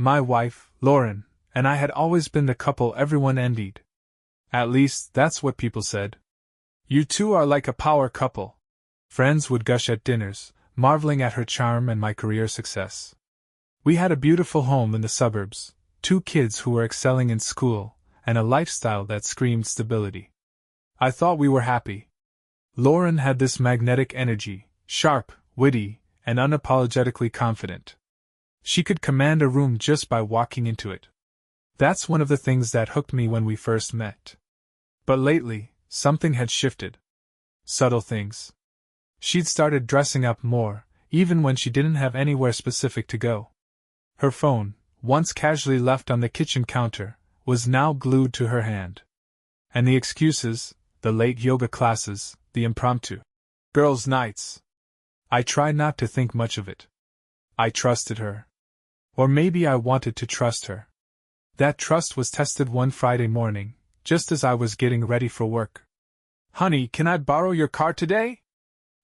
My wife, Lauren, and I had always been the couple everyone envied. At least, that's what people said. You two are like a power couple. Friends would gush at dinners, marveling at her charm and my career success. We had a beautiful home in the suburbs, 2 kids who were excelling in school, and a lifestyle that screamed stability. I thought we were happy. Lauren had this magnetic energy, sharp, witty, and unapologetically confident. She could command a room just by walking into it. That's one of the things that hooked me when we first met. But lately, something had shifted. Subtle things. She'd started dressing up more, even when she didn't have anywhere specific to go. Her phone, once casually left on the kitchen counter, was now glued to her hand. And the excuses, the late yoga classes, the impromptu girls' nights. I tried not to think much of it. I trusted her. Or maybe I wanted to trust her. That trust was tested one Friday morning, just as I was getting ready for work. "Honey, can I borrow your car today?"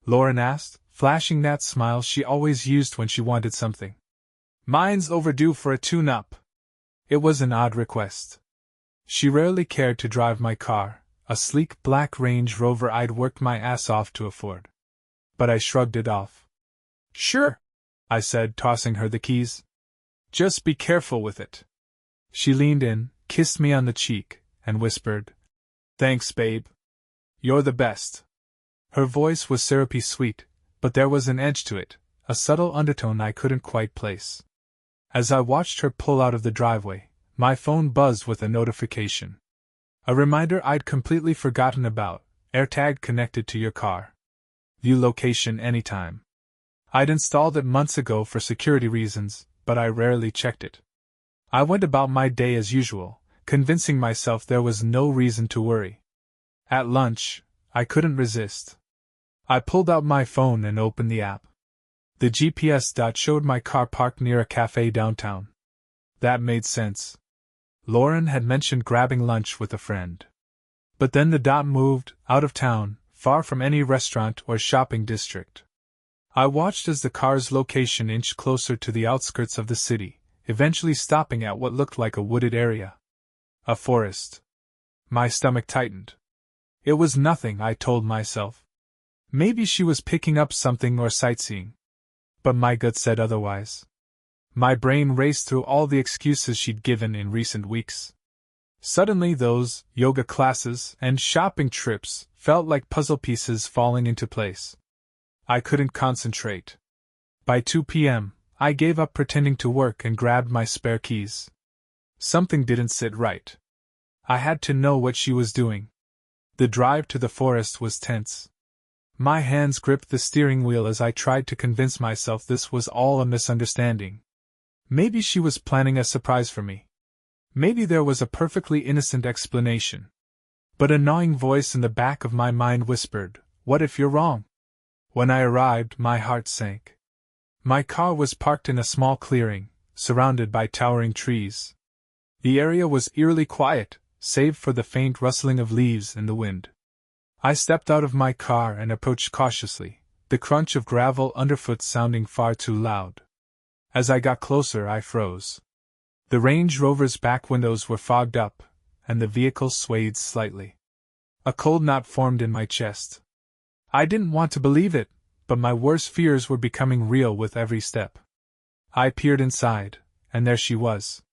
Lauren asked, flashing that smile she always used when she wanted something. "Mine's overdue for a tune-up." It was an odd request. She rarely cared to drive my car, a sleek black Range Rover I'd worked my ass off to afford. But I shrugged it off. "Sure," I said, tossing her the keys. "Just be careful with it." She leaned in, kissed me on the cheek, and whispered, "Thanks, babe. You're the best." Her voice was syrupy sweet, but there was an edge to it, a subtle undertone I couldn't quite place. As I watched her pull out of the driveway, my phone buzzed with a notification. A reminder I'd completely forgotten about: AirTag connected to your car. View location anytime. I'd installed it months ago for security reasons, but I rarely checked it. I went about my day as usual, convincing myself there was no reason to worry. At lunch, I couldn't resist. I pulled out my phone and opened the app. The GPS dot showed my car parked near a cafe downtown. That made sense. Lauren had mentioned grabbing lunch with a friend. But then the dot moved, out of town, far from any restaurant or shopping district. I watched as the car's location inched closer to the outskirts of the city, eventually stopping at what looked like a wooded area. A forest. My stomach tightened. It was nothing, I told myself. Maybe she was picking up something or sightseeing. But my gut said otherwise. My brain raced through all the excuses she'd given in recent weeks. Suddenly those yoga classes and shopping trips felt like puzzle pieces falling into place. I couldn't concentrate. By 2 p.m., I gave up pretending to work and grabbed my spare keys. Something didn't sit right. I had to know what she was doing. The drive to the forest was tense. My hands gripped the steering wheel as I tried to convince myself this was all a misunderstanding. Maybe she was planning a surprise for me. Maybe there was a perfectly innocent explanation. But a gnawing voice in the back of my mind whispered, "What if you're wrong?" When I arrived, my heart sank. My car was parked in a small clearing, surrounded by towering trees. The area was eerily quiet, save for the faint rustling of leaves in the wind. I stepped out of my car and approached cautiously, the crunch of gravel underfoot sounding far too loud. As I got closer, I froze. The Range Rover's back windows were fogged up, and the vehicle swayed slightly. A cold knot formed in my chest. I didn't want to believe it, but my worst fears were becoming real with every step. I peered inside, and there she was.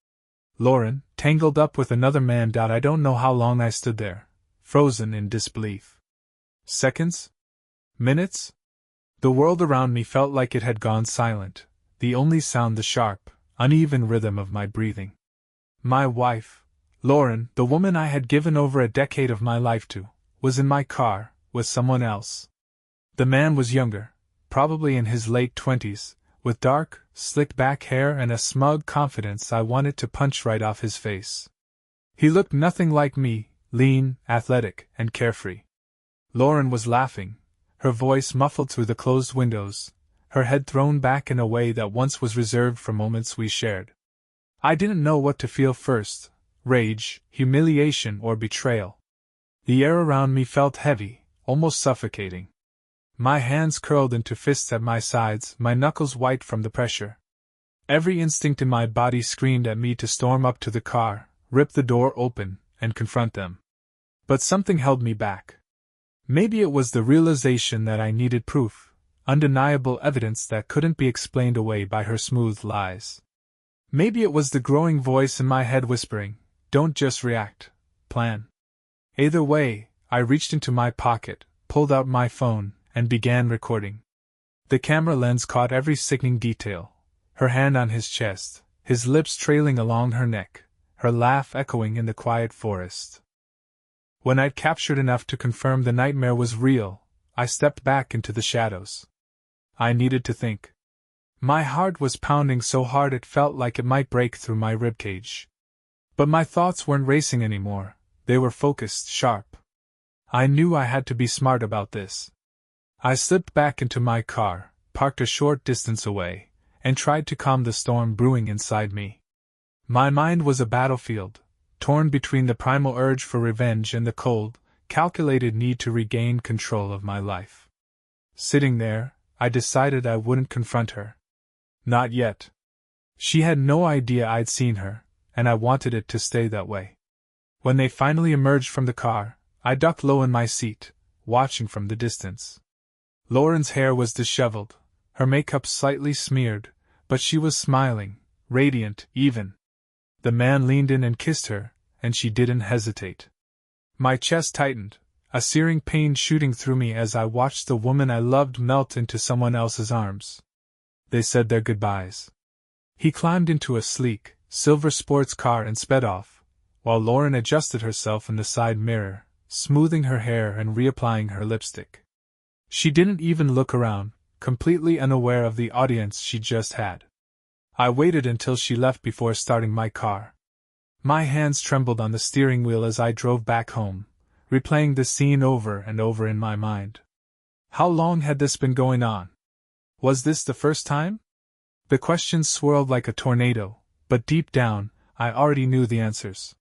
Lauren, tangled up with another man. I don't know how long I stood there, frozen in disbelief. Seconds? Minutes? The world around me felt like it had gone silent, the only sound the sharp, uneven rhythm of my breathing. My wife, Lauren, the woman I had given over a decade of my life to, was in my car, with someone else. The man was younger, probably in his late 20s, with dark, slicked-back hair and a smug confidence I wanted to punch right off his face. He looked nothing like me, lean, athletic, and carefree. Lauren was laughing, her voice muffled through the closed windows, her head thrown back in a way that once was reserved for moments we shared. I didn't know what to feel first: rage, humiliation, or betrayal. The air around me felt heavy, almost suffocating. My hands curled into fists at my sides, my knuckles white from the pressure. Every instinct in my body screamed at me to storm up to the car, rip the door open, and confront them. But something held me back. Maybe it was the realization that I needed proof, undeniable evidence that couldn't be explained away by her smooth lies. Maybe it was the growing voice in my head whispering, "Don't just react, plan." Either way, I reached into my pocket, pulled out my phone, and began recording. The camera lens caught every sickening detail: her hand on his chest, his lips trailing along her neck, her laugh echoing in the quiet forest. When I'd captured enough to confirm the nightmare was real, I stepped back into the shadows. I needed to think. My heart was pounding so hard it felt like it might break through my ribcage. But my thoughts weren't racing anymore, they were focused, sharp. I knew I had to be smart about this. I slipped back into my car, parked a short distance away, and tried to calm the storm brewing inside me. My mind was a battlefield, torn between the primal urge for revenge and the cold, calculated need to regain control of my life. Sitting there, I decided I wouldn't confront her. Not yet. She had no idea I'd seen her, and I wanted it to stay that way. When they finally emerged from the car, I ducked low in my seat, watching from the distance. Lauren's hair was disheveled, her makeup slightly smeared, but she was smiling, radiant, even. The man leaned in and kissed her, and she didn't hesitate. My chest tightened, a searing pain shooting through me as I watched the woman I loved melt into someone else's arms. They said their goodbyes. He climbed into a sleek, silver sports car and sped off, while Lauren adjusted herself in the side mirror, smoothing her hair and reapplying her lipstick. She didn't even look around, completely unaware of the audience she just had. I waited until she left before starting my car. My hands trembled on the steering wheel as I drove back home, replaying the scene over and over in my mind. How long had this been going on? Was this the first time? The questions swirled like a tornado, but deep down, I already knew the answers.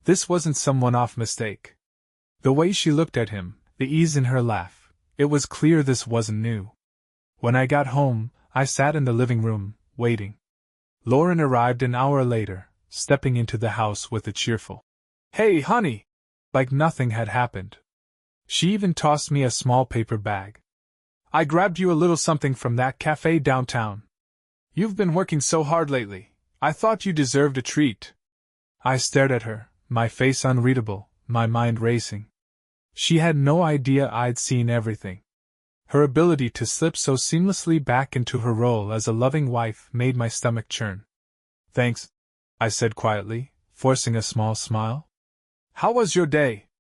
This wasn't some one-off mistake. The way she looked at him, the ease in her laugh, it was clear this wasn't new. When I got home, I sat in the living room, waiting. Lauren arrived an hour later, stepping into the house with a cheerful, "Hey, honey!" like nothing had happened. She even tossed me a small paper bag. "I grabbed you a little something from that cafe downtown. You've been working so hard lately, I thought you deserved a treat." I stared at her, my face unreadable, my mind racing. She had no idea I'd seen everything. Her ability to slip so seamlessly back into her role as a loving wife made my stomach churn. "Thanks," I said quietly, forcing a small smile. "How was your day?"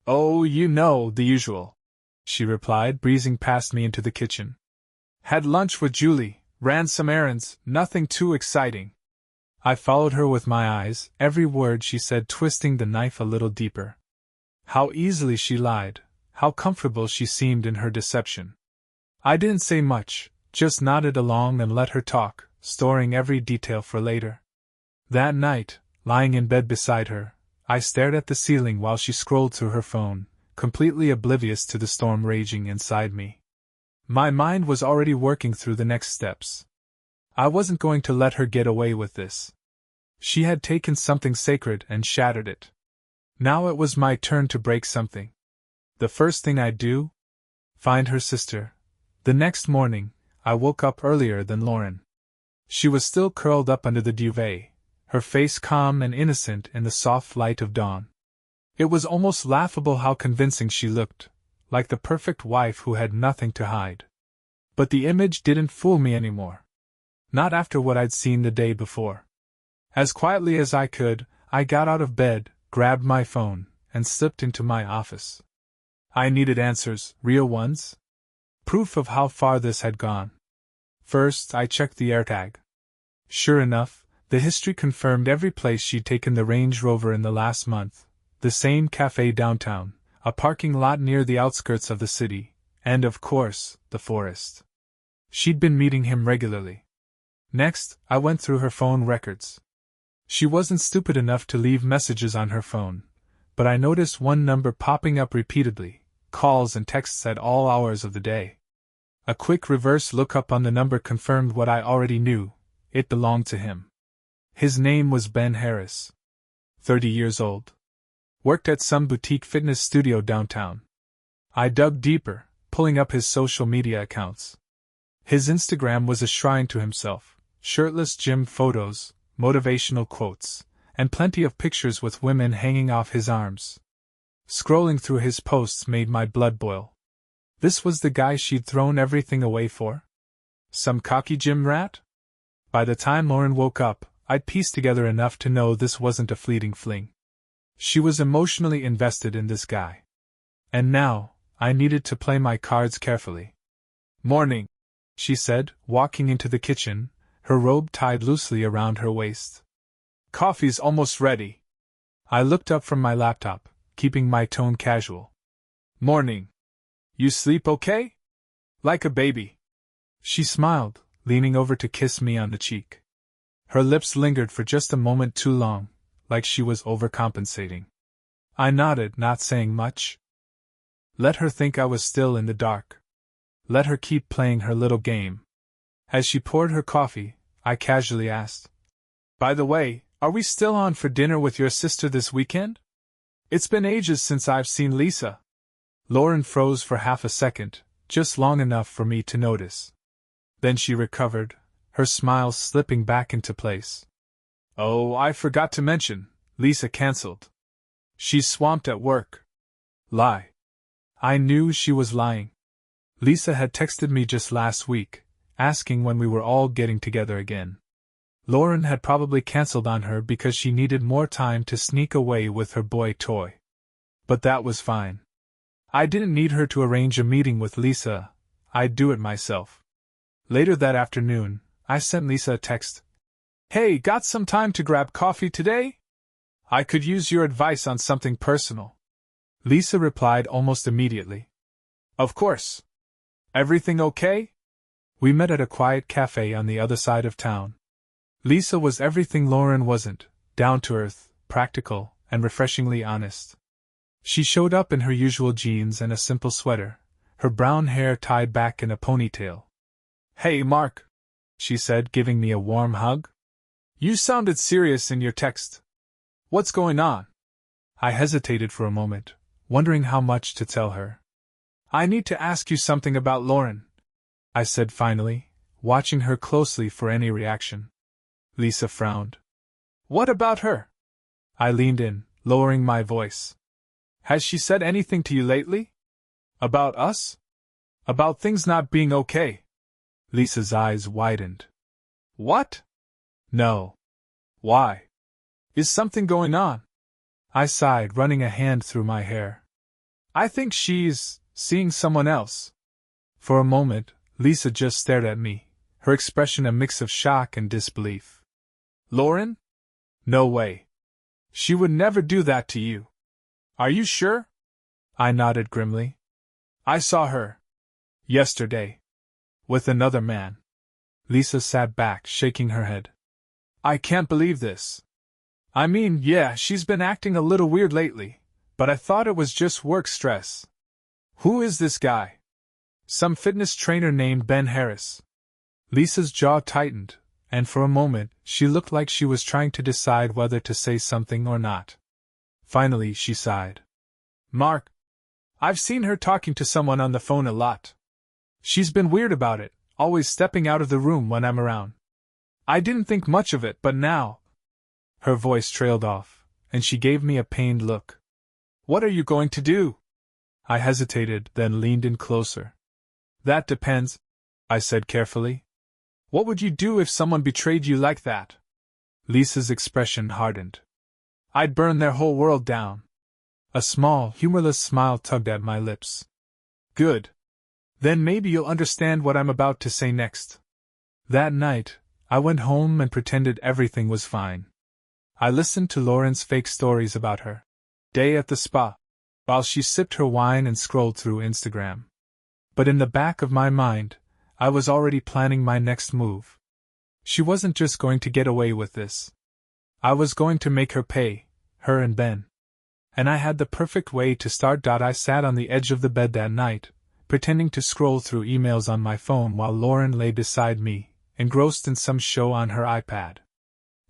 "Oh, you know, the usual," she replied, breezing past me into the kitchen. "Had lunch with Julie, ran some errands, nothing too exciting." I followed her with my eyes, every word she said twisting the knife a little deeper. How easily she lied, how comfortable she seemed in her deception. I didn't say much, just nodded along and let her talk, storing every detail for later. That night, lying in bed beside her, I stared at the ceiling while she scrolled through her phone, completely oblivious to the storm raging inside me. My mind was already working through the next steps. I wasn't going to let her get away with this. She had taken something sacred and shattered it. Now it was my turn to break something. The first thing I'd do? Find her sister. The next morning, I woke up earlier than Lauren. She was still curled up under the duvet, her face calm and innocent in the soft light of dawn. It was almost laughable how convincing she looked, like the perfect wife who had nothing to hide. But the image didn't fool me anymore. Not after what I'd seen the day before. As quietly as I could, I got out of bed, grabbed my phone, and slipped into my office. I needed answers, real ones. Proof of how far this had gone. First, I checked the AirTag. Sure enough, the history confirmed every place she'd taken the Range Rover in the last month, the same cafe downtown, a parking lot near the outskirts of the city, and of course, the forest. She'd been meeting him regularly. Next, I went through her phone records. She wasn't stupid enough to leave messages on her phone, but I noticed one number popping up repeatedly, calls and texts at all hours of the day. A quick reverse look up on the number confirmed what I already knew. it belonged to him. His name was Ben Harris. 30 years old. Worked at some boutique fitness studio downtown. I dug deeper, pulling up his social media accounts. His Instagram was a shrine to himself, shirtless gym photos, motivational quotes, and plenty of pictures with women hanging off his arms. Scrolling through his posts made my blood boil. This was the guy she'd thrown everything away for? Some cocky gym rat? By the time Lauren woke up, I'd pieced together enough to know this wasn't a fleeting fling. She was emotionally invested in this guy. And now, I needed to play my cards carefully. "Morning," she said, walking into the kitchen, her robe tied loosely around her waist. "Coffee's almost ready." I looked up from my laptop, keeping my tone casual. "Morning. You sleep okay? Like a baby." She smiled, leaning over to kiss me on the cheek. Her lips lingered for just a moment too long, like she was overcompensating. I nodded, not saying much. Let her think I was still in the dark. Let her keep playing her little game. As she poured her coffee, I casually asked, "By the way, are we still on for dinner with your sister this weekend? It's been ages since I've seen Lisa." Lauren froze for half a second, just long enough for me to notice. Then she recovered, her smile slipping back into place. "Oh, I forgot to mention, Lisa cancelled. She's swamped at work." Lie. I knew she was lying. Lisa had texted me just last week, asking when we were all getting together again. Lauren had probably cancelled on her because she needed more time to sneak away with her boy toy. But that was fine. I didn't need her to arrange a meeting with Lisa, I'd do it myself. Later that afternoon, I sent Lisa a text. "Hey, got some time to grab coffee today? I could use your advice on something personal." Lisa replied almost immediately. "Of course. Everything okay?" We met at a quiet cafe on the other side of town. Lisa was everything Lauren wasn't, down-to-earth, practical, and refreshingly honest. She showed up in her usual jeans and a simple sweater, her brown hair tied back in a ponytail. "Hey, Mark," she said, giving me a warm hug. "You sounded serious in your text. What's going on?" I hesitated for a moment, wondering how much to tell her. "I need to ask you something about Lauren," I said finally, watching her closely for any reaction. Lisa frowned. "What about her?" I leaned in, lowering my voice. "Has she said anything to you lately? About us? About things not being okay?" Lisa's eyes widened. "What? No. Why? Is something going on?" I sighed, running a hand through my hair. "I think she's seeing someone else." For a moment, Lisa just stared at me, her expression a mix of shock and disbelief. "Lauren? No way. She would never do that to you." "Are you sure?" I nodded grimly. "I saw her. Yesterday. With another man." Lisa sat back, shaking her head. "I can't believe this. I mean, yeah, she's been acting a little weird lately, but I thought it was just work stress. Who is this guy?" "Some fitness trainer named Ben Harris." Lisa's jaw tightened, and for a moment, she looked like she was trying to decide whether to say something or not. Finally, she sighed. "Mark, I've seen her talking to someone on the phone a lot. She's been weird about it, always stepping out of the room when I'm around. I didn't think much of it, but now—" Her voice trailed off, and she gave me a pained look. "What are you going to do?" I hesitated, then leaned in closer. "That depends," I said carefully. "What would you do if someone betrayed you like that?" Lisa's expression hardened. "I'd burn their whole world down." A small, humorless smile tugged at my lips. "Good. Then maybe you'll understand what I'm about to say next." That night, I went home and pretended everything was fine. I listened to Lauren's fake stories about her day at the spa, while she sipped her wine and scrolled through Instagram. But in the back of my mind, I was already planning my next move. She wasn't just going to get away with this. I was going to make her pay, her and Ben. And I had the perfect way to start. I sat on the edge of the bed that night, pretending to scroll through emails on my phone while Lauren lay beside me, engrossed in some show on her iPad.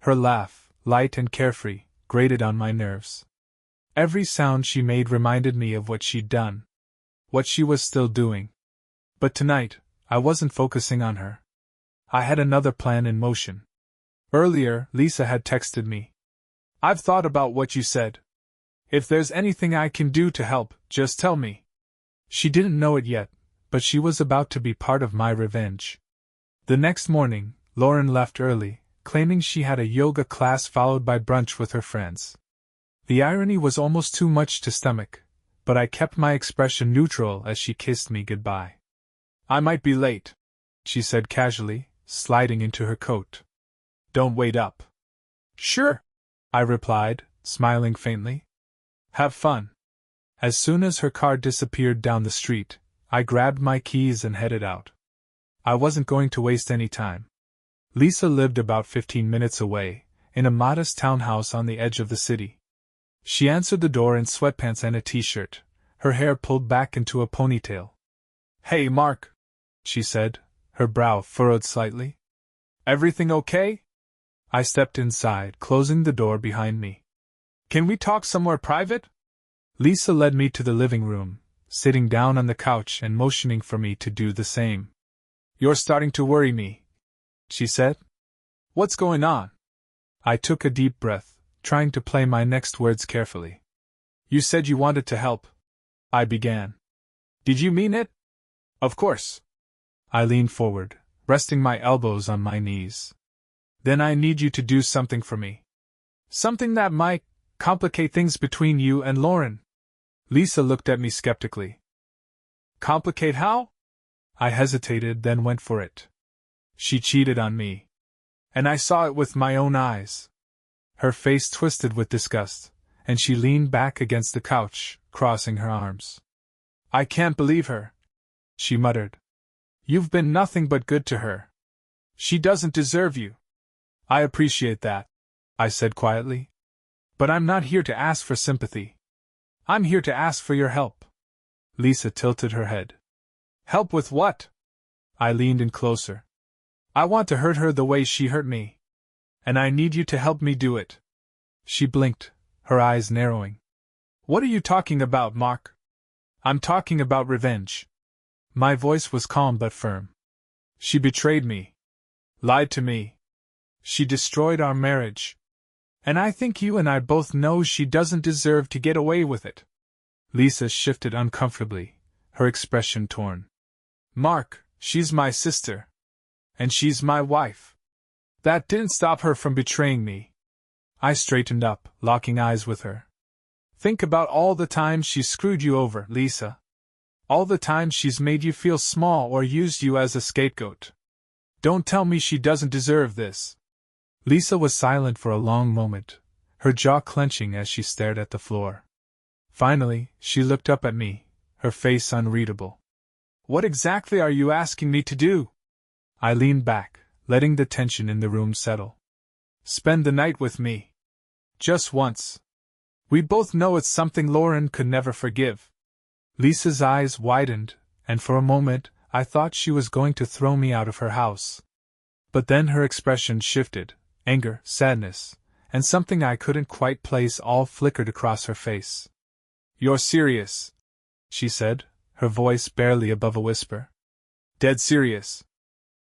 Her laugh, light and carefree, grated on my nerves. Every sound she made reminded me of what she'd done. What she was still doing. But tonight, I wasn't focusing on her. I had another plan in motion. Earlier, Lisa had texted me. "I've thought about what you said. If there's anything I can do to help, just tell me." She didn't know it yet, but she was about to be part of my revenge. The next morning, Lauren left early, claiming she had a yoga class followed by brunch with her friends. The irony was almost too much to stomach, but I kept my expression neutral as she kissed me goodbye. "I might be late," she said casually, sliding into her coat. "Don't wait up." "Sure," I replied, smiling faintly. "Have fun." As soon as her car disappeared down the street, I grabbed my keys and headed out. I wasn't going to waste any time. Lisa lived about 15 minutes away, in a modest townhouse on the edge of the city. She answered the door in sweatpants and a t-shirt, her hair pulled back into a ponytail. "Hey, Mark," she said, her brow furrowed slightly. "Everything okay?" I stepped inside, closing the door behind me. "Can we talk somewhere private?" Lisa led me to the living room, sitting down on the couch and motioning for me to do the same. "You're starting to worry me," she said. "What's going on?" I took a deep breath, trying to play my next words carefully. "You said you wanted to help," I began. "Did you mean it?" "Of course." I leaned forward, resting my elbows on my knees. "Then I need you to do something for me. Something that might complicate things between you and Lauren." Lisa looked at me skeptically. "Complicate how?" I hesitated, then went for it. "She cheated on me. And I saw it with my own eyes." Her face twisted with disgust, and she leaned back against the couch, crossing her arms. "I can't believe her," she muttered. "You've been nothing but good to her. She doesn't deserve you." "I appreciate that," I said quietly. "But I'm not here to ask for sympathy. I'm here to ask for your help." Lisa tilted her head. "Help with what?" I leaned in closer. "I want to hurt her the way she hurt me. And I need you to help me do it." She blinked, her eyes narrowing. "What are you talking about, Mark?" "I'm talking about revenge." My voice was calm but firm. "She betrayed me. Lied to me. She destroyed our marriage. And I think you and I both know she doesn't deserve to get away with it." Lisa shifted uncomfortably, her expression torn. "Mark, she's my sister. And she's my wife. That didn't stop her from betraying me." I straightened up, locking eyes with her. "Think about all the times she's screwed you over, Lisa. All the times she's made you feel small or used you as a scapegoat. Don't tell me she doesn't deserve this." Lisa was silent for a long moment, her jaw clenching as she stared at the floor. Finally, she looked up at me, her face unreadable. "What exactly are you asking me to do?" I leaned back, letting the tension in the room settle. "Spend the night with me. Just once. We both know it's something Lauren could never forgive." Lisa's eyes widened, and for a moment, I thought she was going to throw me out of her house. But then her expression shifted. Anger, sadness, and something I couldn't quite place all flickered across her face. "You're serious," she said, her voice barely above a whisper. "Dead serious."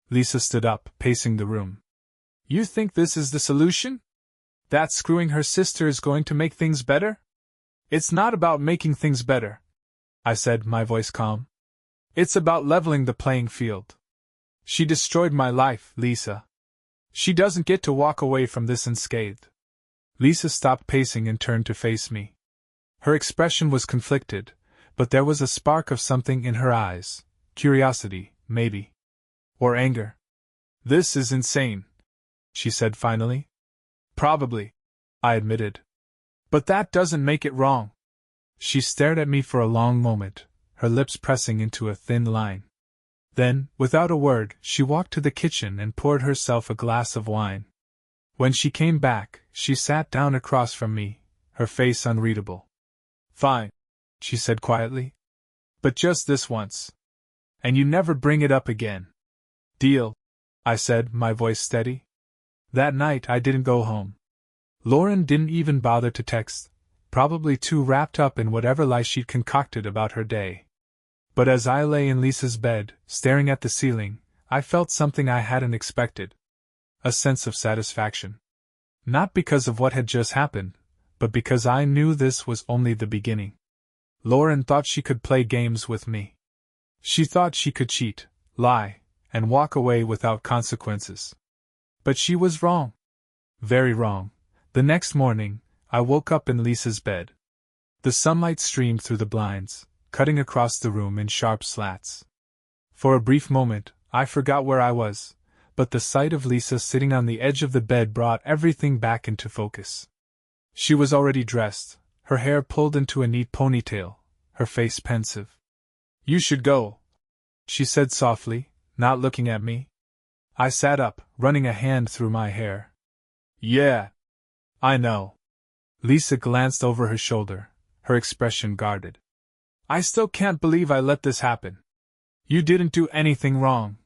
Lisa stood up, pacing the room. "You think this is the solution? That screwing her sister is going to make things better?" "It's not about making things better," I said, my voice calm. "It's about leveling the playing field. She destroyed my life, Lisa. She doesn't get to walk away from this unscathed." Lisa stopped pacing and turned to face me. Her expression was conflicted, but there was a spark of something in her eyes. Curiosity, maybe. Or anger. "This is insane," she said finally. "Probably," I admitted. "But that doesn't make it wrong." She stared at me for a long moment, her lips pressing into a thin line. Then, without a word, she walked to the kitchen and poured herself a glass of wine. When she came back, she sat down across from me, her face unreadable. "Fine," she said quietly. "But just this once. And you never bring it up again. Deal?" I said, my voice steady. That night I didn't go home. Lauren didn't even bother to text, probably too wrapped up in whatever lie she'd concocted about her day. But as I lay in Lisa's bed, staring at the ceiling, I felt something I hadn't expected. A sense of satisfaction. Not because of what had just happened, but because I knew this was only the beginning. Lauren thought she could play games with me. She thought she could cheat, lie, and walk away without consequences. But she was wrong. Very wrong. The next morning, I woke up in Lisa's bed. The sunlight streamed through the blinds, cutting across the room in sharp slats. For a brief moment, I forgot where I was, but the sight of Lisa sitting on the edge of the bed brought everything back into focus. She was already dressed, her hair pulled into a neat ponytail, her face pensive. "You should go," she said softly, not looking at me. I sat up, running a hand through my hair. "Yeah, I know." Lisa glanced over her shoulder, her expression guarded. "I still can't believe I let this happen." "You didn't do anything wrong,"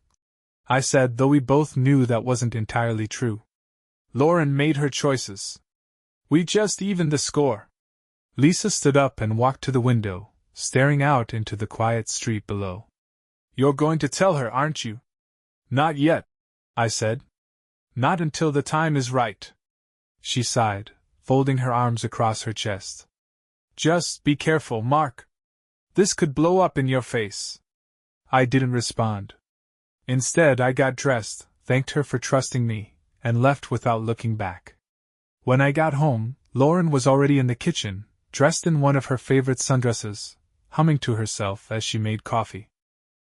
I said, though we both knew that wasn't entirely true. "Lauren made her choices. We just evened the score." Lisa stood up and walked to the window, staring out into the quiet street below. "You're going to tell her, aren't you?" "Not yet," I said. "Not until the time is right." She sighed, folding her arms across her chest. "Just be careful, Mark. This could blow up in your face." I didn't respond. Instead, I got dressed, thanked her for trusting me, and left without looking back. When I got home, Lauren was already in the kitchen, dressed in one of her favorite sundresses, humming to herself as she made coffee.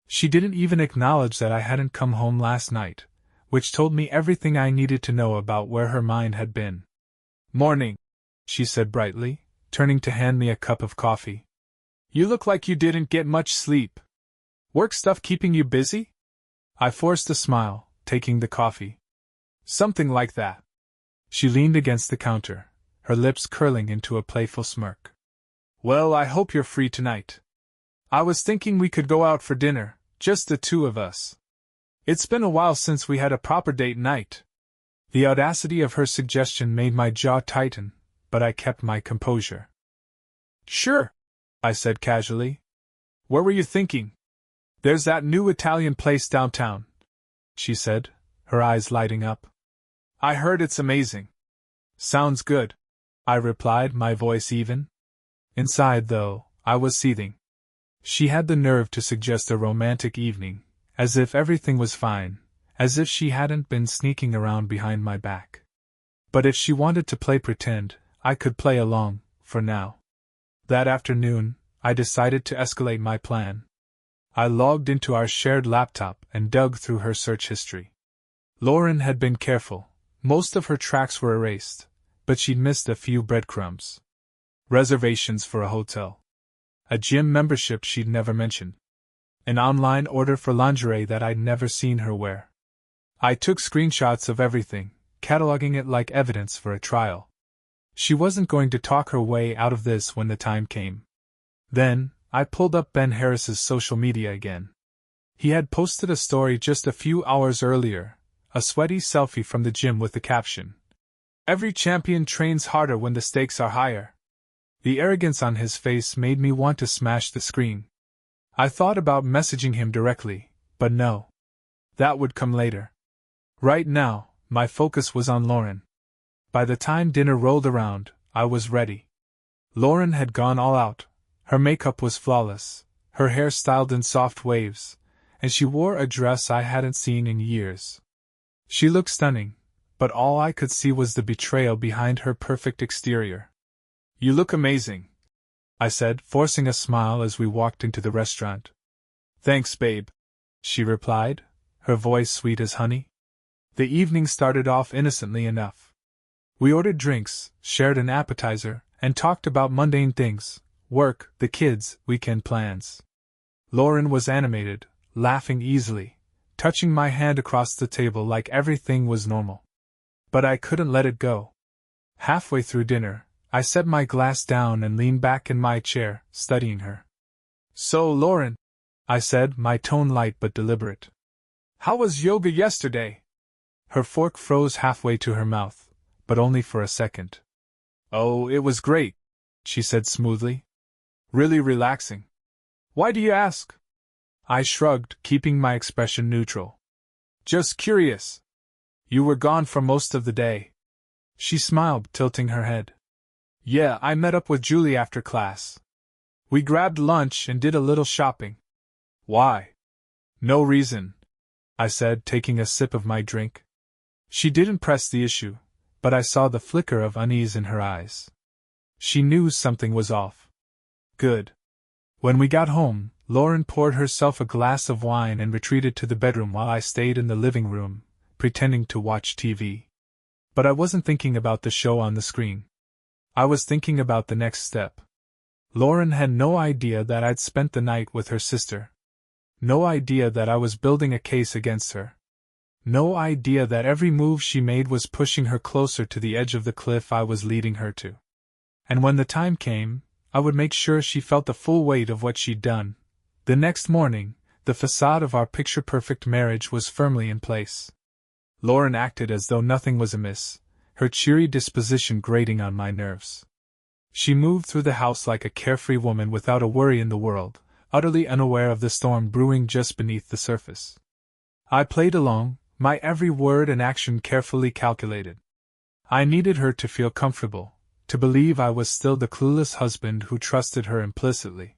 She didn't even acknowledge that I hadn't come home last night, which told me everything I needed to know about where her mind had been. "Morning," she said brightly, turning to hand me a cup of coffee. "You look like you didn't get much sleep. Work stuff keeping you busy?" I forced a smile, taking the coffee. "Something like that." She leaned against the counter, her lips curling into a playful smirk. "Well, I hope you're free tonight. I was thinking we could go out for dinner, just the two of us. It's been a while since we had a proper date night." The audacity of her suggestion made my jaw tighten, but I kept my composure. "Sure," I said casually. "Where were you thinking?" "There's that new Italian place downtown," she said, her eyes lighting up. "I heard it's amazing." "Sounds good," I replied, my voice even. Inside, though, I was seething. She had the nerve to suggest a romantic evening, as if everything was fine, as if she hadn't been sneaking around behind my back. But if she wanted to play pretend, I could play along, for now. That afternoon, I decided to escalate my plan. I logged into our shared laptop and dug through her search history. Lauren had been careful. Most of her tracks were erased, but she'd missed a few breadcrumbs. Reservations for a hotel. A gym membership she'd never mentioned. An online order for lingerie that I'd never seen her wear. I took screenshots of everything, cataloging it like evidence for a trial. She wasn't going to talk her way out of this when the time came. Then, I pulled up Ben Harris's social media again. He had posted a story just a few hours earlier, a sweaty selfie from the gym with the caption, "Every champion trains harder when the stakes are higher." The arrogance on his face made me want to smash the screen. I thought about messaging him directly, but no. That would come later. Right now, my focus was on Lauren. By the time dinner rolled around, I was ready. Lauren had gone all out. Her makeup was flawless, her hair styled in soft waves, and she wore a dress I hadn't seen in years. She looked stunning, but all I could see was the betrayal behind her perfect exterior. "You look amazing," I said, forcing a smile as we walked into the restaurant. "Thanks, babe," she replied, her voice sweet as honey. The evening started off innocently enough. We ordered drinks, shared an appetizer, and talked about mundane things. Work, the kids, weekend plans. Lauren was animated, laughing easily, touching my hand across the table like everything was normal. But I couldn't let it go. Halfway through dinner, I set my glass down and leaned back in my chair, studying her. "So, Lauren," I said, my tone light but deliberate. How was yoga yesterday? Her fork froze halfway to her mouth, but only for a second. Oh, it was great, she said smoothly. Really relaxing. Why do you ask? I shrugged, keeping my expression neutral. Just curious. You were gone for most of the day. She smiled, tilting her head. Yeah, I met up with Julie after class. We grabbed lunch and did a little shopping. Why? No reason, I said, taking a sip of my drink. She didn't press the issue, but I saw the flicker of unease in her eyes. She knew something was off. Good. When we got home, Lauren poured herself a glass of wine and retreated to the bedroom while I stayed in the living room, pretending to watch TV. But I wasn't thinking about the show on the screen. I was thinking about the next step. Lauren had no idea that I'd spent the night with her sister. No idea that I was building a case against her. No idea that every move she made was pushing her closer to the edge of the cliff I was leading her to. And when the time came, I would make sure she felt the full weight of what she'd done. The next morning, the facade of our picture-perfect marriage was firmly in place. Lauren acted as though nothing was amiss, her cheery disposition grating on my nerves. She moved through the house like a carefree woman without a worry in the world, utterly unaware of the storm brewing just beneath the surface. I played along, my every word and action carefully calculated. I needed her to feel comfortable, to believe I was still the clueless husband who trusted her implicitly.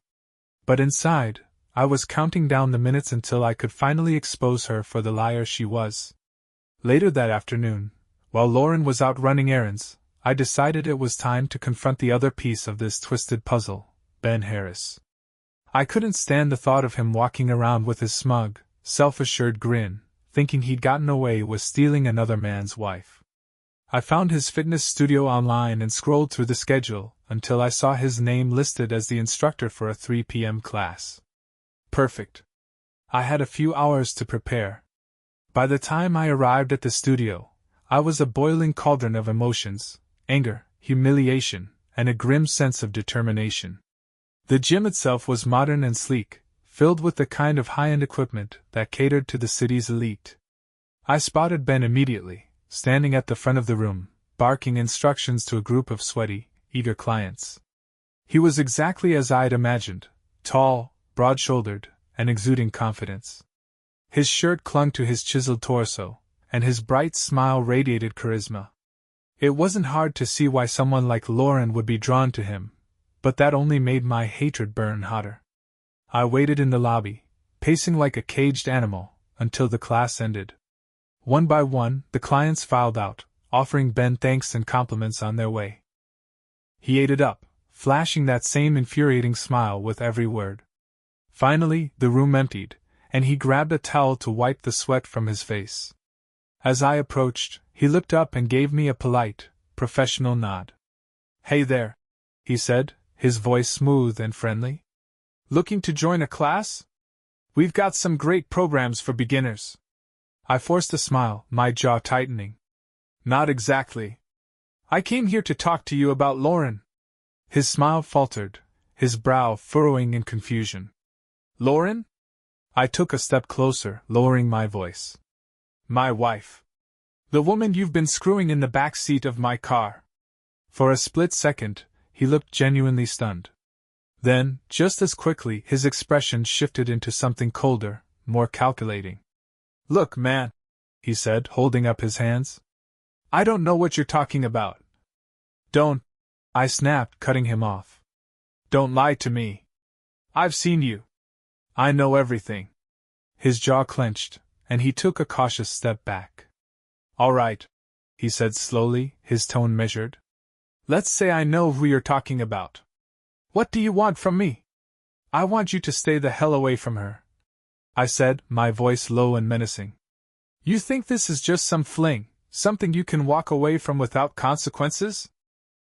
But inside, I was counting down the minutes until I could finally expose her for the liar she was. Later that afternoon, while Lauren was out running errands, I decided it was time to confront the other piece of this twisted puzzle, Ben Harris. I couldn't stand the thought of him walking around with his smug, self-assured grin, thinking he'd gotten away with stealing another man's wife. I found his fitness studio online and scrolled through the schedule until I saw his name listed as the instructor for a 3 p.m. class. Perfect. I had a few hours to prepare. By the time I arrived at the studio, I was a boiling cauldron of emotions, anger, humiliation, and a grim sense of determination. The gym itself was modern and sleek, filled with the kind of high-end equipment that catered to the city's elite. I spotted Ben immediately, standing at the front of the room, barking instructions to a group of sweaty, eager clients. He was exactly as I'd imagined, tall, broad-shouldered, and exuding confidence. His shirt clung to his chiseled torso, and his bright smile radiated charisma. It wasn't hard to see why someone like Lauren would be drawn to him, but that only made my hatred burn hotter. I waited in the lobby, pacing like a caged animal, until the class ended. One by one, the clients filed out, offering Ben thanks and compliments on their way. He ate it up, flashing that same infuriating smile with every word. Finally, the room emptied, and he grabbed a towel to wipe the sweat from his face. As I approached, he looked up and gave me a polite, professional nod. "Hey there," he said, his voice smooth and friendly. "Looking to join a class? We've got some great programs for beginners." I forced a smile, my jaw tightening. "Not exactly. I came here to talk to you about Lauren." His smile faltered, his brow furrowing in confusion. "Lauren?" I took a step closer, lowering my voice. "My wife. The woman you've been screwing in the back seat of my car." For a split second, he looked genuinely stunned. Then, just as quickly, his expression shifted into something colder, more calculating. "Look, man," he said, holding up his hands. "I don't know what you're talking about." "Don't," I snapped, cutting him off. "Don't lie to me. I've seen you. I know everything." His jaw clenched, and he took a cautious step back. "All right," he said slowly, his tone measured. "Let's say I know who you're talking about. What do you want from me?" "I want you to stay the hell away from her," I said, my voice low and menacing. "You think this is just some fling, something you can walk away from without consequences?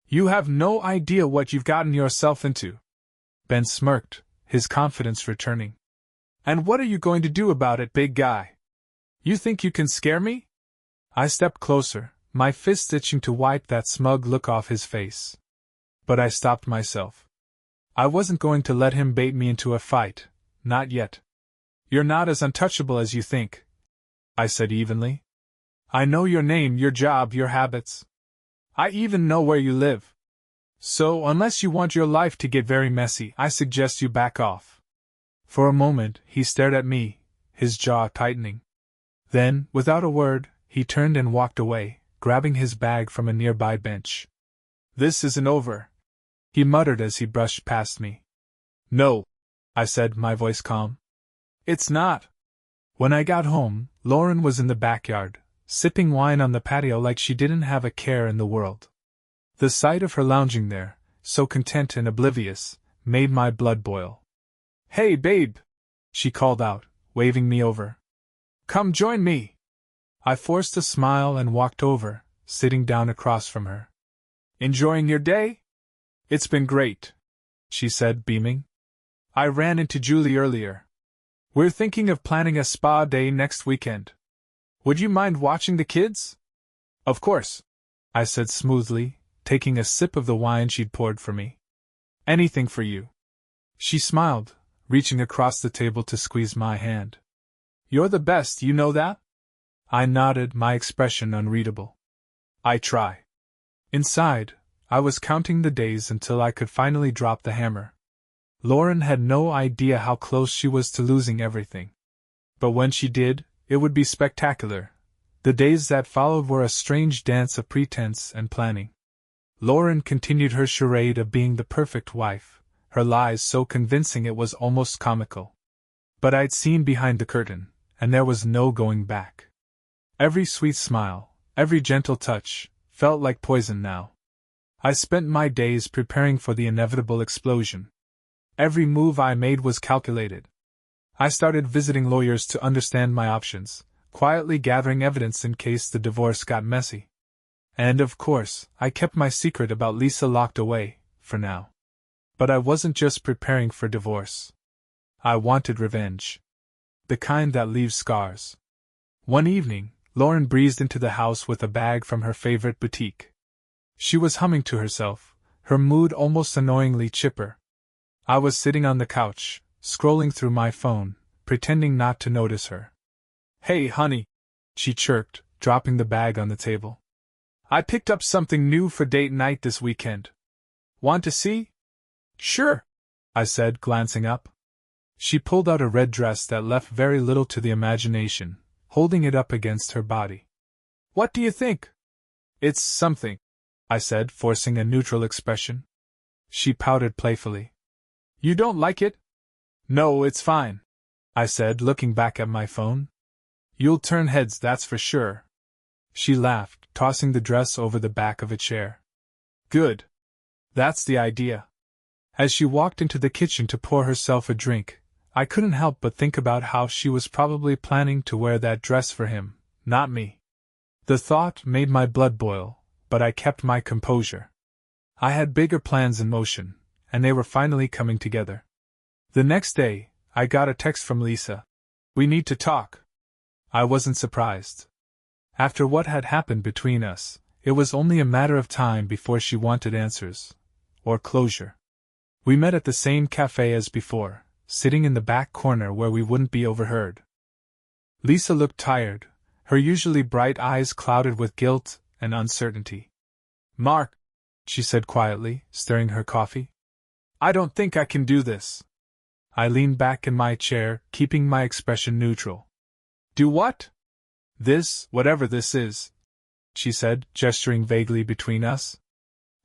You have no idea what you've gotten yourself into." Ben smirked, his confidence returning. "And what are you going to do about it, big guy? You think you can scare me?" I stepped closer, my fist itching to wipe that smug look off his face. But I stopped myself. I wasn't going to let him bait me into a fight, not yet. "You're not as untouchable as you think," I said evenly. I know your name, your job, your habits. I even know where you live. So, unless you want your life to get very messy, I suggest you back off. For a moment, he stared at me, his jaw tightening. Then, without a word, he turned and walked away, grabbing his bag from a nearby bench. This isn't over, he muttered as he brushed past me. No, I said, my voice calm. It's not. When I got home, Lauren was in the backyard, sipping wine on the patio like she didn't have a care in the world. The sight of her lounging there, so content and oblivious, made my blood boil. Hey, babe! She called out, waving me over. Come join me! I forced a smile and walked over, sitting down across from her. Enjoying your day? It's been great, she said, beaming. I ran into Julie earlier. We're thinking of planning a spa day next weekend. Would you mind watching the kids? Of course, I said smoothly, taking a sip of the wine she'd poured for me. Anything for you. She smiled, reaching across the table to squeeze my hand. You're the best, you know that? I nodded, my expression unreadable. I try. Inside, I was counting the days until I could finally drop the hammer. Lauren had no idea how close she was to losing everything. But when she did, it would be spectacular. The days that followed were a strange dance of pretense and planning. Lauren continued her charade of being the perfect wife, her lies so convincing it was almost comical. But I'd seen behind the curtain, and there was no going back. Every sweet smile, every gentle touch, felt like poison now. I spent my days preparing for the inevitable explosion. Every move I made was calculated. I started visiting lawyers to understand my options, quietly gathering evidence in case the divorce got messy. And of course, I kept my secret about Lisa locked away, for now. But I wasn't just preparing for divorce. I wanted revenge. The kind that leaves scars. One evening, Lauren breezed into the house with a bag from her favorite boutique. She was humming to herself, her mood almost annoyingly chipper. I was sitting on the couch, scrolling through my phone, pretending not to notice her. Hey, honey, she chirped, dropping the bag on the table. I picked up something new for date night this weekend. Want to see? Sure, I said, glancing up. She pulled out a red dress that left very little to the imagination, holding it up against her body. What do you think? It's something, I said, forcing a neutral expression. She pouted playfully. You don't like it? No, it's fine, I said, looking back at my phone. You'll turn heads, that's for sure. She laughed, tossing the dress over the back of a chair. Good. That's the idea. As she walked into the kitchen to pour herself a drink, I couldn't help but think about how she was probably planning to wear that dress for him, not me. The thought made my blood boil, but I kept my composure. I had bigger plans in motion, and they were finally coming together. The next day, I got a text from Lisa. We need to talk. I wasn't surprised. After what had happened between us, it was only a matter of time before she wanted answers. Or closure. We met at the same cafe as before, sitting in the back corner where we wouldn't be overheard. Lisa looked tired, her usually bright eyes clouded with guilt and uncertainty. Mark, she said quietly, stirring her coffee. I don't think I can do this. I leaned back in my chair, keeping my expression neutral. Do what? This, whatever this is, she said, gesturing vaguely between us.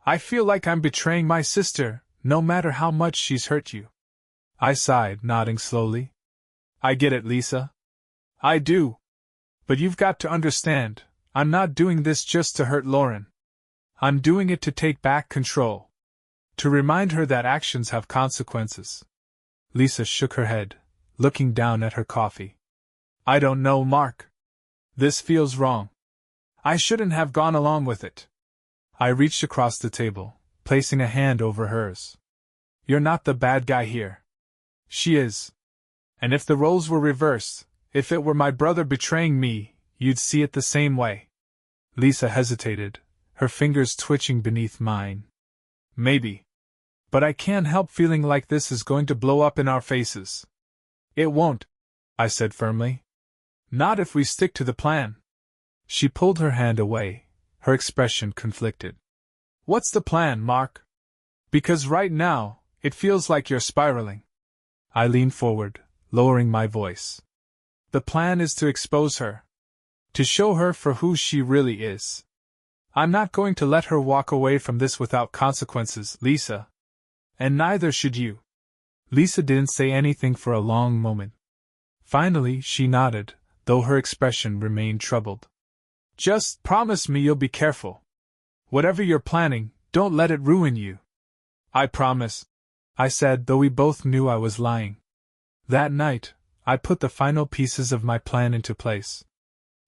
I feel like I'm betraying my sister, no matter how much she's hurt you. I sighed, nodding slowly. I get it, Lisa. I do. But you've got to understand, I'm not doing this just to hurt Lauren. I'm doing it to take back control. To remind her that actions have consequences. Lisa shook her head, looking down at her coffee. I don't know, Mark. This feels wrong. I shouldn't have gone along with it. I reached across the table, placing a hand over hers. You're not the bad guy here. She is. And if the roles were reversed, if it were my brother betraying me, you'd see it the same way. Lisa hesitated, her fingers twitching beneath mine. Maybe. But I can't help feeling like this is going to blow up in our faces. It won't, I said firmly. Not if we stick to the plan. She pulled her hand away, her expression conflicted. What's the plan, Mark? Because right now, it feels like you're spiraling. I leaned forward, lowering my voice. The plan is to expose her. To show her for who she really is. I'm not going to let her walk away from this without consequences, Lisa. And neither should you. Lisa didn't say anything for a long moment. Finally, she nodded, though her expression remained troubled. Just promise me you'll be careful. Whatever you're planning, don't let it ruin you. I promise, I said, though we both knew I was lying. That night, I put the final pieces of my plan into place.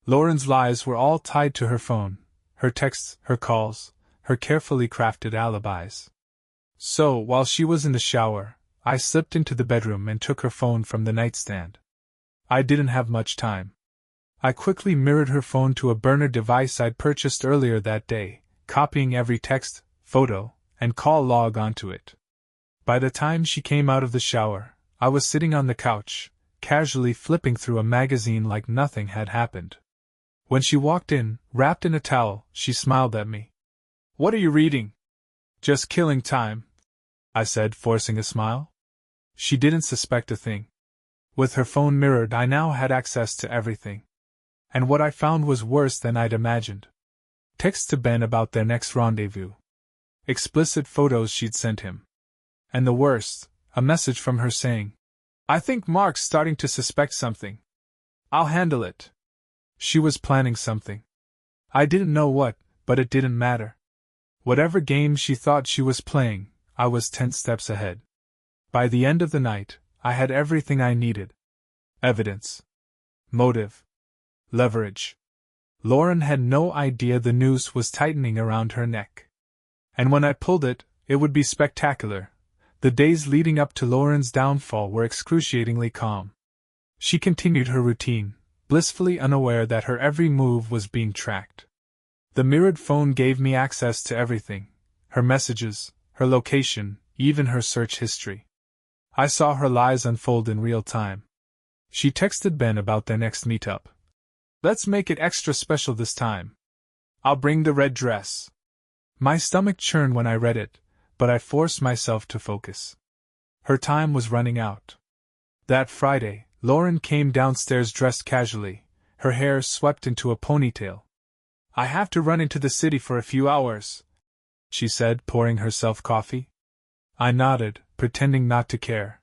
Lauren's lies were all tied to her phone, her texts, her calls, her carefully crafted alibis. So, while she was in the shower, I slipped into the bedroom and took her phone from the nightstand. I didn't have much time. I quickly mirrored her phone to a burner device I'd purchased earlier that day, copying every text, photo, and call log onto it. By the time she came out of the shower, I was sitting on the couch, casually flipping through a magazine like nothing had happened. When she walked in, wrapped in a towel, she smiled at me. What are you reading? Just killing time, I said, forcing a smile. She didn't suspect a thing. With her phone mirrored, I now had access to everything. And what I found was worse than I'd imagined. Texts to Ben about their next rendezvous. Explicit photos she'd sent him. And the worst, a message from her saying, I think Mark's starting to suspect something. I'll handle it. She was planning something. I didn't know what, but it didn't matter. Whatever game she thought she was playing, I was 10 steps ahead. By the end of the night, I had everything I needed. Evidence. Motive. Leverage. Lauren had no idea the noose was tightening around her neck. And when I pulled it, it would be spectacular. The days leading up to Lauren's downfall were excruciatingly calm. She continued her routine, blissfully unaware that her every move was being tracked. The mirrored phone gave me access to everything, her messages, her location, even her search history. I saw her lies unfold in real time. She texted Ben about their next meetup. Let's make it extra special this time. I'll bring the red dress. My stomach churned when I read it, but I forced myself to focus. Her time was running out. That Friday, Lauren came downstairs dressed casually, her hair swept into a ponytail. I have to run into the city for a few hours, she said, pouring herself coffee. I nodded, pretending not to care.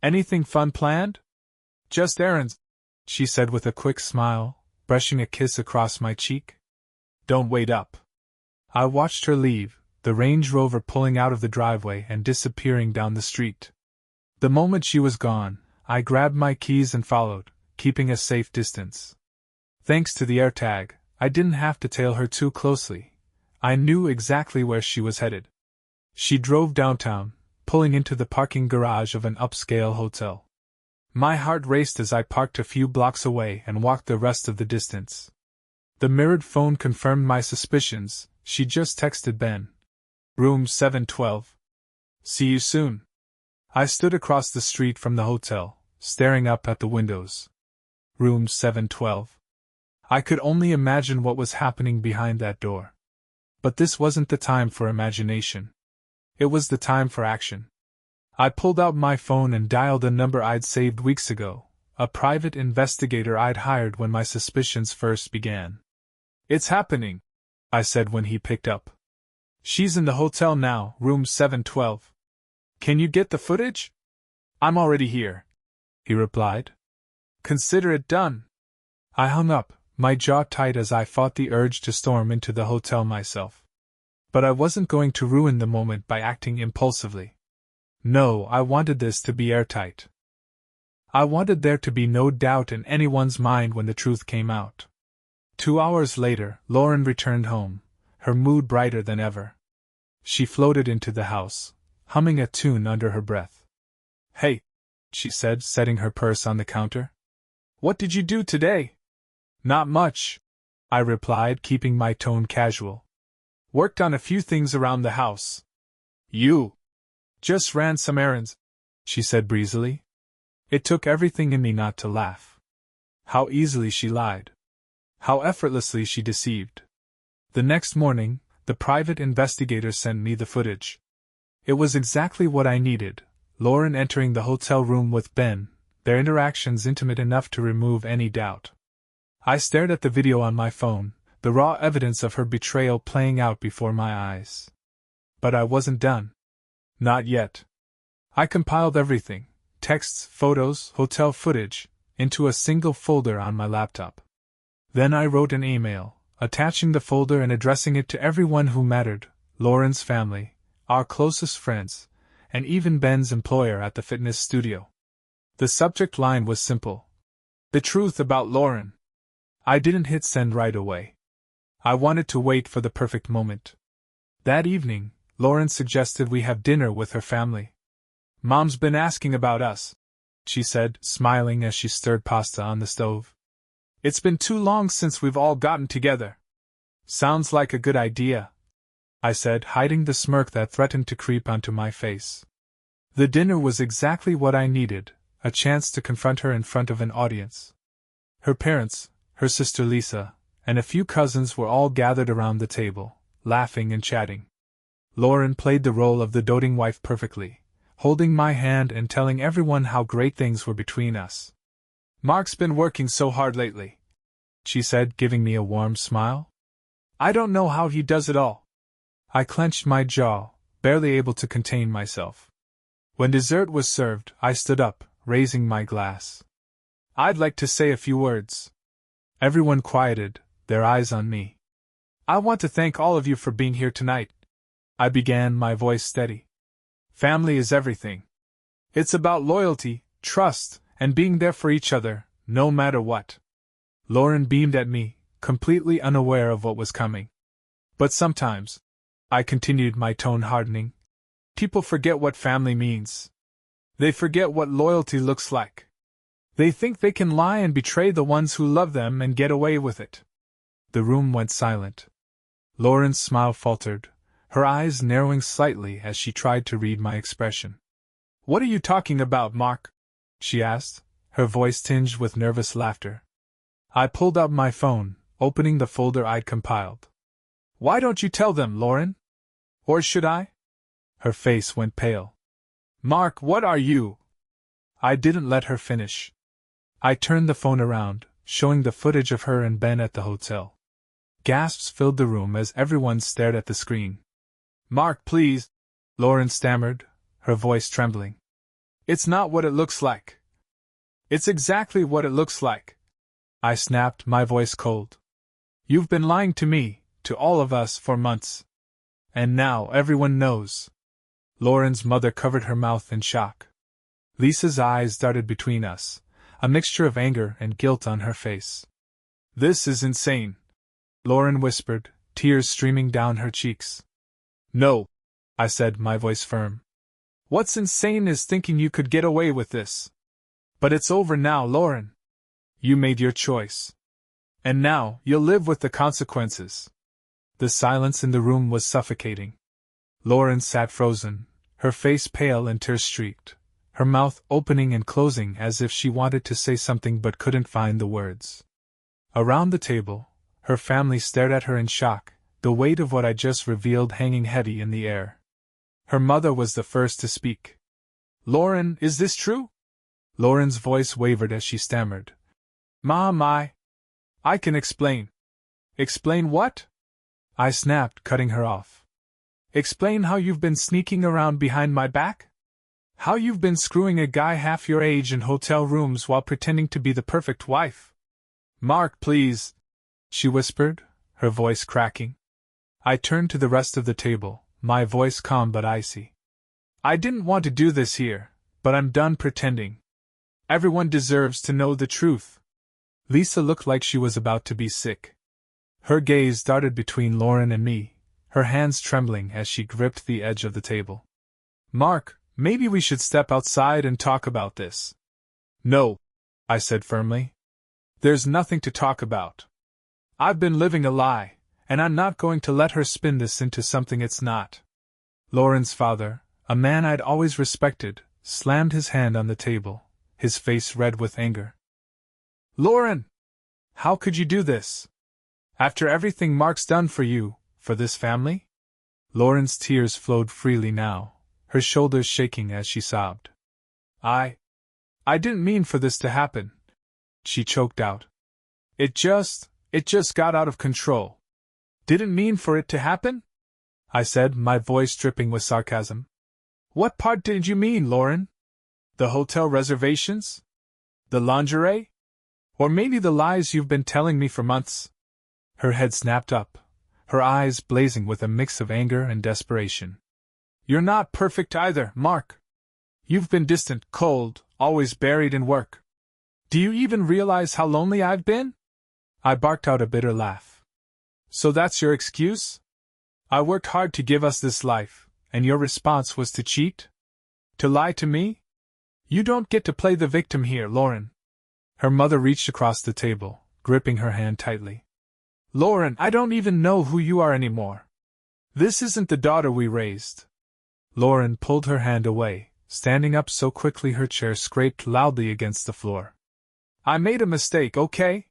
Anything fun planned? Just errands, she said with a quick smile, brushing a kiss across my cheek. Don't wait up. I watched her leave, the Range Rover pulling out of the driveway and disappearing down the street. The moment she was gone, I grabbed my keys and followed, keeping a safe distance. Thanks to the AirTag, I didn't have to tail her too closely. I knew exactly where she was headed. She drove downtown, pulling into the parking garage of an upscale hotel. My heart raced as I parked a few blocks away and walked the rest of the distance. The mirrored phone confirmed my suspicions. She just texted Ben. Room 712. See you soon. I stood across the street from the hotel, staring up at the windows. Room 712. I could only imagine what was happening behind that door. But this wasn't the time for imagination. It was the time for action. I pulled out my phone and dialed a number I'd saved weeks ago, a private investigator I'd hired when my suspicions first began. It's happening, I said when he picked up. She's in the hotel now, room 712. Can you get the footage? I'm already here, he replied. Consider it done. I hung up, my jaw tight as I fought the urge to storm into the hotel myself. But I wasn't going to ruin the moment by acting impulsively. No, I wanted this to be airtight. I wanted there to be no doubt in anyone's mind when the truth came out. 2 hours later, Lauren returned home, her mood brighter than ever. She floated into the house, humming a tune under her breath. Hey, she said, setting her purse on the counter. What did you do today? Not much, I replied, keeping my tone casual. Worked on a few things around the house. You? Just ran some errands, she said breezily. It took everything in me not to laugh. How easily she lied. How effortlessly she deceived. The next morning, the private investigator sent me the footage. It was exactly what I needed: Lauren entering the hotel room with Ben, their interactions intimate enough to remove any doubt. I stared at the video on my phone, the raw evidence of her betrayal playing out before my eyes. But I wasn't done. Not yet. I compiled everything: texts, photos, hotel footage, into a single folder on my laptop. Then I wrote an email, attaching the folder and addressing it to everyone who mattered: Lauren's family, our closest friends, and even Ben's employer at the fitness studio. The subject line was simple: the truth about Lauren. I didn't hit send right away. I wanted to wait for the perfect moment. That evening, Lauren suggested we have dinner with her family. "Mom's been asking about us," she said, smiling as she stirred pasta on the stove. "It's been too long since we've all gotten together." "Sounds like a good idea," I said, hiding the smirk that threatened to creep onto my face. The dinner was exactly what I needed: a chance to confront her in front of an audience. Her parents, her sister Lisa, and a few cousins were all gathered around the table, laughing and chatting. Lauren played the role of the doting wife perfectly, holding my hand and telling everyone how great things were between us. "Mark's been working so hard lately," she said, giving me a warm smile. "I don't know how he does it all." I clenched my jaw, barely able to contain myself. When dessert was served, I stood up, raising my glass. "I'd like to say a few words." Everyone quieted, their eyes on me. "I want to thank all of you for being here tonight," I began, my voice steady. "Family is everything. It's about loyalty, trust, and being there for each other, no matter what." Lauren beamed at me, completely unaware of what was coming. "But sometimes," I continued, my tone hardening, "people forget what family means. They forget what loyalty looks like. They think they can lie and betray the ones who love them and get away with it." The room went silent. Lauren's smile faltered, her eyes narrowing slightly as she tried to read my expression. "What are you talking about, Mark?" she asked, her voice tinged with nervous laughter. I pulled out my phone, opening the folder I'd compiled. "Why don't you tell them, Lauren? Or should I?" Her face went pale. "Mark, what are you?" I didn't let her finish. I turned the phone around, showing the footage of her and Ben at the hotel. Gasps filled the room as everyone stared at the screen. "Mark, please," Lauren stammered, her voice trembling. "It's not what it looks like." "It's exactly what it looks like," I snapped, my voice cold. "You've been lying to me, to all of us, for months. And now everyone knows." Lauren's mother covered her mouth in shock. Lisa's eyes darted between us, a mixture of anger and guilt on her face. "This is insane," Lauren whispered, tears streaming down her cheeks. "No," I said, my voice firm. "What's insane is thinking you could get away with this. But it's over now, Lauren. You made your choice. And now, you'll live with the consequences." The silence in the room was suffocating. Lauren sat frozen, her face pale and tear-streaked, her mouth opening and closing as if she wanted to say something but couldn't find the words. Around the table, her family stared at her in shock, the weight of what I just revealed hanging heavy in the air. Her mother was the first to speak. "Lauren, is this true?" Lauren's voice wavered as she stammered. "Mom, I can explain." "Explain what?" I snapped, cutting her off. "Explain how you've been sneaking around behind my back? How you've been screwing a guy half your age in hotel rooms while pretending to be the perfect wife." "Mark, please," she whispered, her voice cracking. I turned to the rest of the table, my voice calm but icy. "I didn't want to do this here, but I'm done pretending. Everyone deserves to know the truth." Lisa looked like she was about to be sick. Her gaze darted between Lauren and me, her hands trembling as she gripped the edge of the table. "Mark, maybe we should step outside and talk about this." "No," I said firmly. "There's nothing to talk about. I've been living a lie, and I'm not going to let her spin this into something it's not." Lauren's father, a man I'd always respected, slammed his hand on the table, his face red with anger. Lauren! How could you do this? After everything Mark's done for you, for this family? Lauren's tears flowed freely now, her shoulders shaking as she sobbed. I didn't mean for this to happen, she choked out. It just got out of control. Didn't mean for it to happen? I said, my voice dripping with sarcasm. What part did you mean, Lauren? The hotel reservations? The lingerie? Or maybe the lies you've been telling me for months? Her head snapped up, her eyes blazing with a mix of anger and desperation. You're not perfect either, Mark. You've been distant, cold, always buried in work. Do you even realize how lonely I've been? I barked out a bitter laugh. So that's your excuse? I worked hard to give us this life, and your response was to cheat? To lie to me? You don't get to play the victim here, Lauren. Her mother reached across the table, gripping her hand tightly. Lauren, I don't even know who you are anymore. This isn't the daughter we raised. Lauren pulled her hand away, standing up so quickly her chair scraped loudly against the floor. I made a mistake, okay?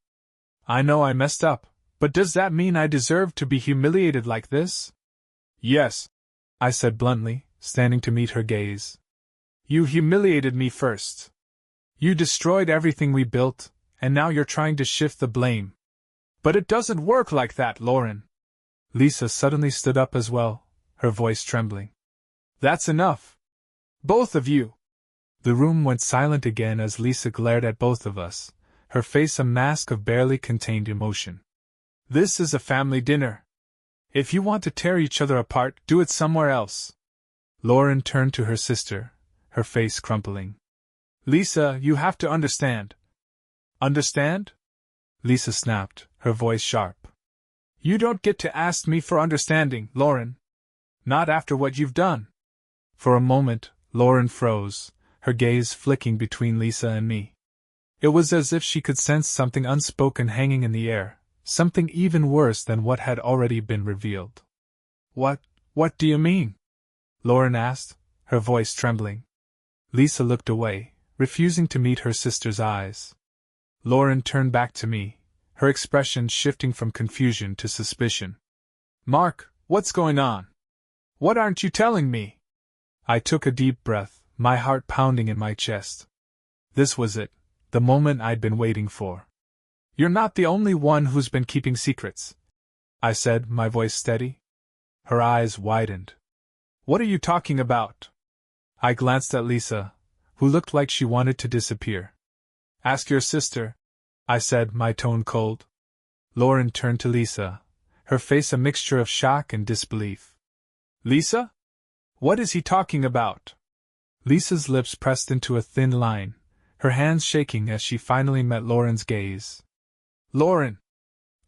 I know I messed up, but does that mean I deserve to be humiliated like this? Yes, I said bluntly, standing to meet her gaze. You humiliated me first. You destroyed everything we built, and now you're trying to shift the blame. But it doesn't work like that, Lauren. Lisa suddenly stood up as well, her voice trembling. That's enough. Both of you. The room went silent again as Lisa glared at both of us, her face a mask of barely contained emotion. This is a family dinner. If you want to tear each other apart, do it somewhere else. Lauren turned to her sister, her face crumpling. Lisa, you have to understand. Understand? Lisa snapped, her voice sharp. You don't get to ask me for understanding, Lauren. Not after what you've done. For a moment, Lauren froze, her gaze flicking between Lisa and me. It was as if she could sense something unspoken hanging in the air, something even worse than what had already been revealed. What do you mean? Lauren asked, her voice trembling. Lisa looked away, refusing to meet her sister's eyes. Lauren turned back to me, her expression shifting from confusion to suspicion. Mark, what's going on? What aren't you telling me? I took a deep breath, my heart pounding in my chest. This was it, the moment I'd been waiting for. You're not the only one who's been keeping secrets, I said, my voice steady. Her eyes widened. What are you talking about? I glanced at Lisa, who looked like she wanted to disappear. Ask your sister, I said, my tone cold. Lauren turned to Lisa, her face a mixture of shock and disbelief. Lisa? What is he talking about? Lisa's lips pressed into a thin line, her hands shaking as she finally met Lauren's gaze. Lauren!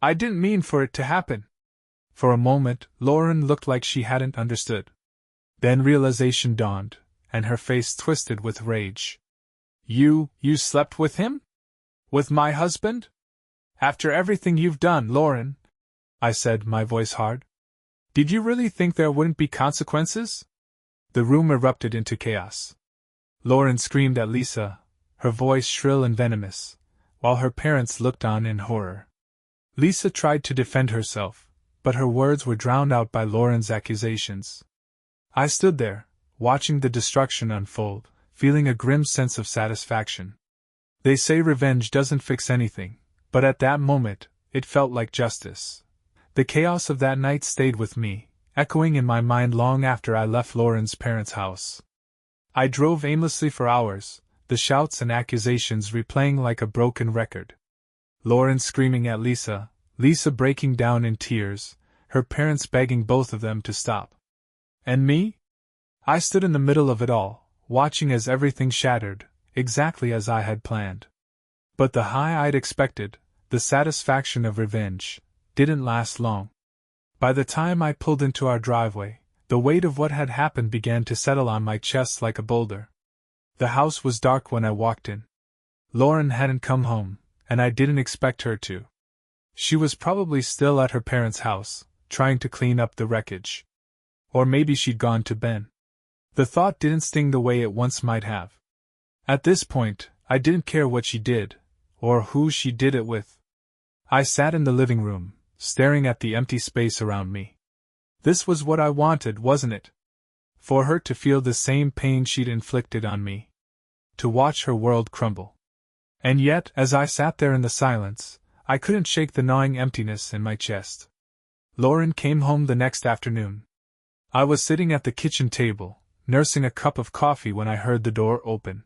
I didn't mean for it to happen. For a moment, Lauren looked like she hadn't understood. Then realization dawned, and her face twisted with rage. You slept with him? With my husband? After everything you've done, Lauren, I said, my voice hard. Did you really think there wouldn't be consequences? The room erupted into chaos. Lauren screamed at Lisa, her voice shrill and venomous, while her parents looked on in horror. Lisa tried to defend herself, but her words were drowned out by Lauren's accusations. I stood there, watching the destruction unfold, feeling a grim sense of satisfaction. They say revenge doesn't fix anything, but at that moment, it felt like justice. The chaos of that night stayed with me, echoing in my mind long after I left Lauren's parents' house. I drove aimlessly for hours, the shouts and accusations replaying like a broken record. Lauren screaming at Lisa, Lisa breaking down in tears, her parents begging both of them to stop. And me? I stood in the middle of it all, watching as everything shattered, exactly as I had planned. But the high I'd expected, the satisfaction of revenge, didn't last long. By the time I pulled into our driveway, the weight of what had happened began to settle on my chest like a boulder. The house was dark when I walked in. Lauren hadn't come home, and I didn't expect her to. She was probably still at her parents' house, trying to clean up the wreckage. Or maybe she'd gone to Ben. The thought didn't sting the way it once might have. At this point, I didn't care what she did, or who she did it with. I sat in the living room, staring at the empty space around me. This was what I wanted, wasn't it? For her to feel the same pain she'd inflicted on me. To watch her world crumble. And yet, as I sat there in the silence, I couldn't shake the gnawing emptiness in my chest. Lauren came home the next afternoon. I was sitting at the kitchen table, nursing a cup of coffee when I heard the door open.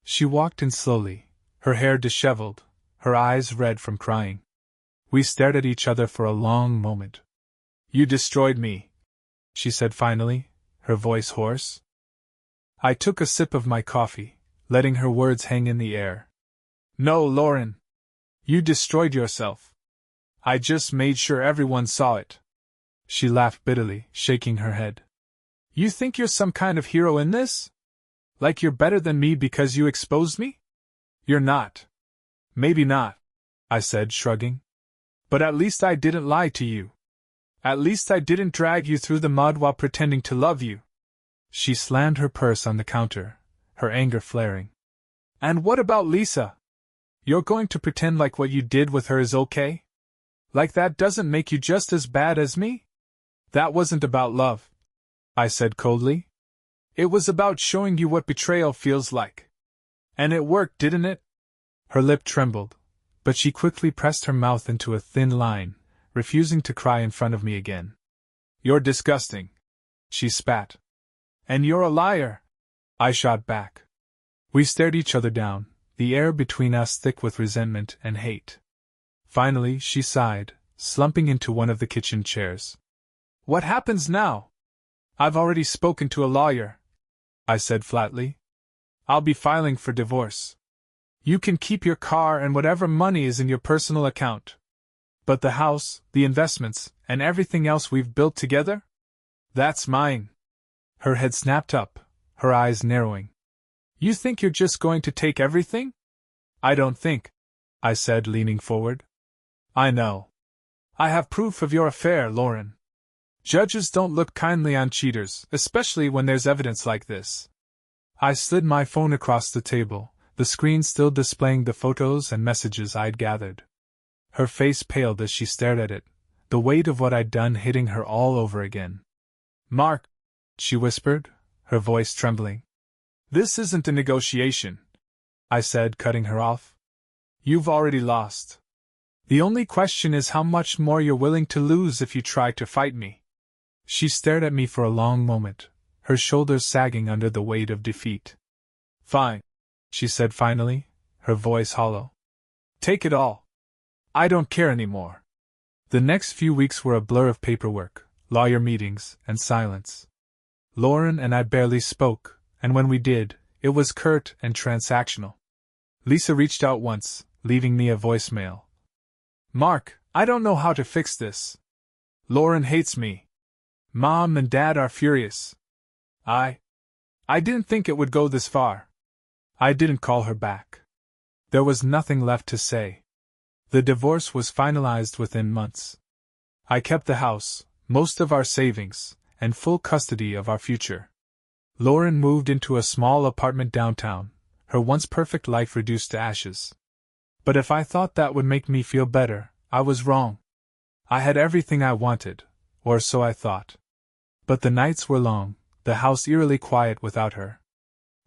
She walked in slowly, her hair disheveled, her eyes red from crying. We stared at each other for a long moment. "You destroyed me," she said finally, her voice hoarse. I took a sip of my coffee, letting her words hang in the air. "No, Lauren. You destroyed yourself. I just made sure everyone saw it." She laughed bitterly, shaking her head. "You think you're some kind of hero in this? Like you're better than me because you exposed me? You're not." "Maybe not," I said, shrugging. "But at least I didn't lie to you. At least I didn't drag you through the mud while pretending to love you." She slammed her purse on the counter, her anger flaring. "And what about Lisa? You're going to pretend like what you did with her is okay? Like that doesn't make you just as bad as me?" "That wasn't about love," I said coldly. "It was about showing you what betrayal feels like. And it worked, didn't it?" Her lip trembled, but she quickly pressed her mouth into a thin line, refusing to cry in front of me again. "You're disgusting," she spat. "And you're a liar," I shot back. We stared each other down, the air between us thick with resentment and hate. Finally, she sighed, slumping into one of the kitchen chairs. "What happens now?" "I've already spoken to a lawyer," I said flatly. "I'll be filing for divorce. You can keep your car and whatever money is in your personal account. But the house, the investments, and everything else we've built together? That's mine." Her head snapped up, her eyes narrowing. "You think you're just going to take everything?" "I don't think," I said, leaning forward. "I know. I have proof of your affair, Lauren. Judges don't look kindly on cheaters, especially when there's evidence like this." I slid my phone across the table, the screen still displaying the photos and messages I'd gathered. Her face paled as she stared at it, the weight of what I'd done hitting her all over again. "Mark," she whispered, her voice trembling. "This isn't a negotiation," I said, cutting her off. "You've already lost. The only question is how much more you're willing to lose if you try to fight me." She stared at me for a long moment, her shoulders sagging under the weight of defeat. "Fine," she said finally, her voice hollow. "Take it all. I don't care anymore." The next few weeks were a blur of paperwork, lawyer meetings, and silence. Lauren and I barely spoke, and when we did, it was curt and transactional. Lisa reached out once, leaving me a voicemail. "Mark, I don't know how to fix this. Lauren hates me. Mom and Dad are furious. I didn't think it would go this far." I didn't call her back. There was nothing left to say. The divorce was finalized within months. I kept the house, most of our savings, and full custody of our future. Lauren moved into a small apartment downtown, her once perfect life reduced to ashes. But if I thought that would make me feel better, I was wrong. I had everything I wanted, or so I thought. But the nights were long, the house eerily quiet without her.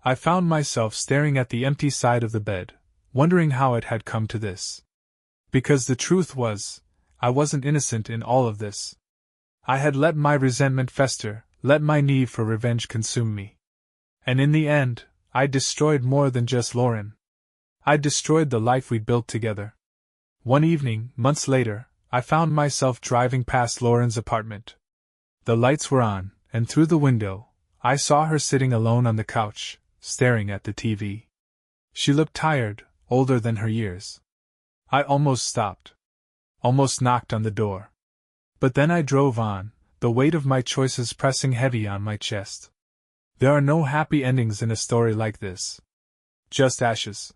I found myself staring at the empty side of the bed, wondering how it had come to this. Because the truth was, I wasn't innocent in all of this. I had let my resentment fester, let my need for revenge consume me. And in the end, I destroyed more than just Lauren. I destroyed the life we'd built together. One evening, months later, I found myself driving past Lauren's apartment. The lights were on, and through the window, I saw her sitting alone on the couch, staring at the TV. She looked tired, older than her years. I almost stopped. Almost knocked on the door. But then I drove on, the weight of my choices pressing heavy on my chest. There are no happy endings in a story like this. Just ashes.